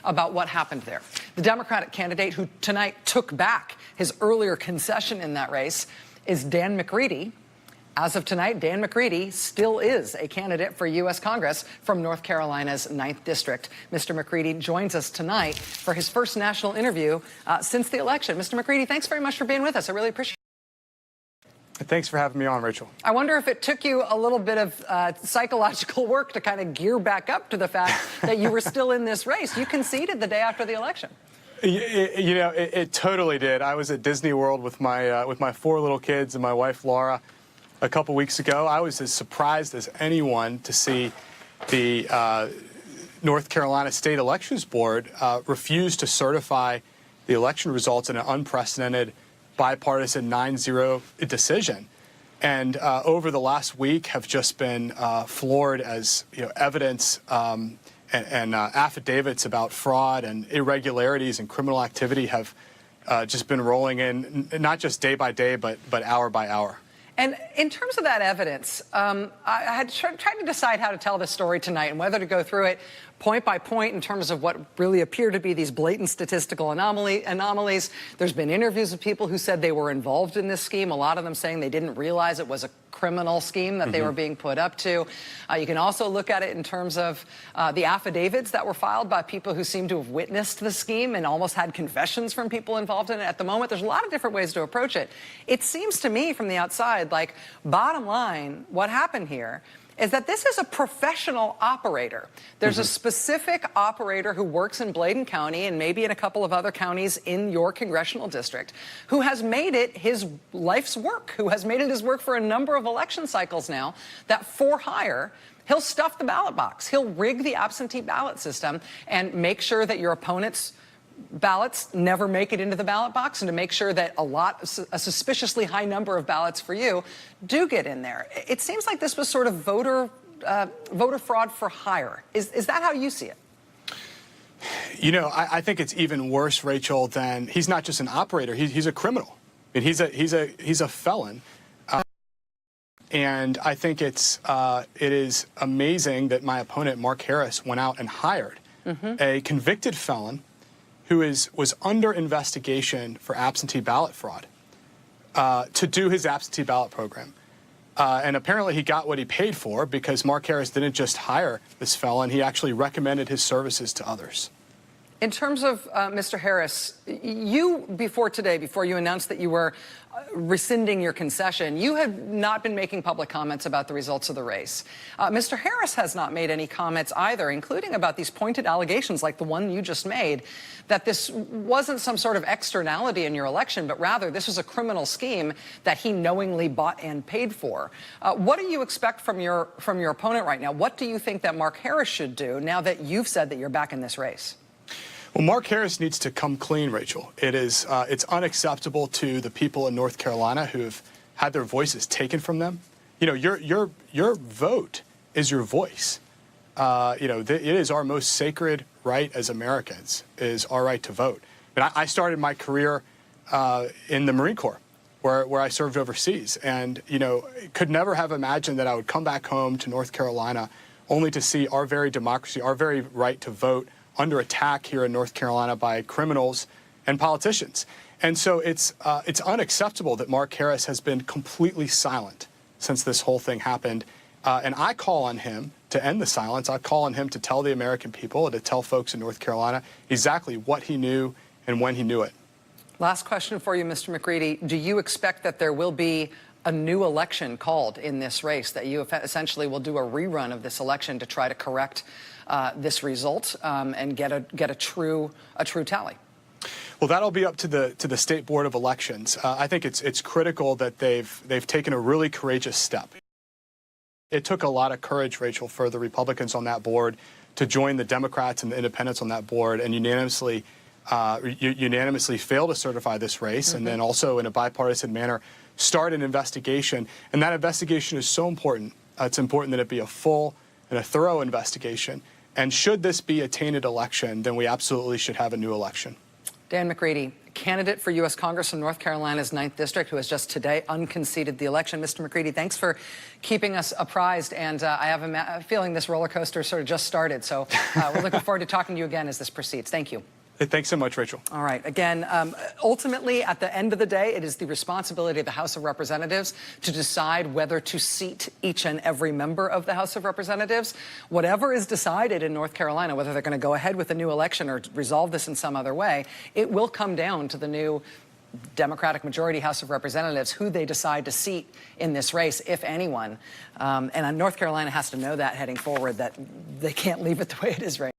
about what happened there. The Democratic candidate who tonight took back his earlier concession in that race is Dan McCready. As of tonight, Dan McCready still is a candidate for U.S. Congress from North Carolina's 9th District. Mr. McCready joins us tonight for his first national interview since the election. Mr. McCready, thanks very much for being with us. I really appreciate it. Thanks for having me on, Rachel. I wonder if it took you a little bit of psychological work to kind of gear back up to the fact that you were still in this race. You conceded the day after the election. It totally did. I was at Disney World with my 4 little kids and my wife, Laura, a couple weeks ago. I was as surprised as anyone to see the North Carolina State Elections Board refuse to certify the election results in an unprecedented bipartisan 9-0 decision. And over the last week have just been floored as evidence and affidavits about fraud and irregularities and criminal activity have just been rolling in, not just day by day, but hour by hour. And in terms of that evidence, I had tried to decide how to tell this story tonight and whether to go through it point by point in terms of what really appear to be these blatant statistical anomalies. There's been interviews with people who said they were involved in this scheme, a lot of them saying they didn't realize it was a criminal scheme that they were being put up to. You can also look at it in terms of the affidavits that were filed by people who seem to have witnessed the scheme and almost had confessions from people involved in it at the moment. There's a lot of different ways to approach it. It seems to me from the outside like, bottom line, what happened here is that this is a professional operator. There's a specific operator who works in Bladen County and maybe in a couple of other counties in your congressional district who has made it his life's work, who has made it his work for a number of election cycles now, that for hire, he'll stuff the ballot box. He'll rig the absentee ballot system and make sure that your opponent's ballots never make it into the ballot box, and to make sure that a suspiciously high number of ballots for you do get in there. It seems like this was sort of voter fraud for hire. Is that how you see it? I think it's even worse, Rachel, than he's not just an operator. He's a criminal. I mean, he's a felon. And I think it is amazing that my opponent, Mark Harris, went out and hired a convicted felon who was under investigation for absentee ballot fraud to do his absentee ballot program. And apparently he got what he paid for, because Mark Harris didn't just hire this felon, he actually recommended his services to others. In terms of Mr. Harris, you, before you announced that you were rescinding your concession, you had not been making public comments about the results of the race. Mr. Harris has not made any comments either, including about these pointed allegations like the one you just made, that this wasn't some sort of externality in your election, but rather this was a criminal scheme that he knowingly bought and paid for. What do you expect from your opponent right now? What do you think that Mark Harris should do now that you've said that you're back in this race? Well, Mark Harris needs to come clean, Rachel. It's unacceptable to the people in North Carolina who have had their voices taken from them. Your vote is your voice. It is our most sacred right as Americans, is our right to vote. And I started my career in the Marine Corps, where I served overseas, and could never have imagined that I would come back home to North Carolina only to see our very democracy, our very right to vote, under attack here in North Carolina by criminals and politicians. And so it's unacceptable that Mark Harris has been completely silent since this whole thing happened. And I call on him to end the silence. I call on him to tell the American people, to tell folks in North Carolina exactly what he knew and when he knew it. Last question for you, Mr. McCready. Do you expect that there will be a new election called in this race, that you essentially will do a rerun of this election to try to correct this result and get a true tally? Well, that'll be up to the State Board of Elections. I think it's critical that they've taken a really courageous step. It took a lot of courage, Rachel, for the Republicans on that board to join the Democrats and the Independents on that board and unanimously fail to certify this race, and then also in a bipartisan manner start an investigation. And that investigation is so important. It's important that it be a full and a thorough investigation. And should this be a tainted election, then we absolutely should have a new election. Dan McCready, candidate for U.S. Congress from North Carolina's 9th District, who has just today unconceded the election. Mr. McCready, thanks for keeping us apprised. And I have a feeling this roller coaster sort of just started. So we're looking forward to talking to you again as this proceeds. Thank you. Thanks so much, Rachel. All right. Again, ultimately, at the end of the day, it is the responsibility of the House of Representatives to decide whether to seat each and every member of the House of Representatives. Whatever is decided in North Carolina, whether they're going to go ahead with a new election or resolve this in some other way, it will come down to the new Democratic majority House of Representatives, who they decide to seat in this race, if anyone. And North Carolina has to know that heading forward, that they can't leave it the way it is right now.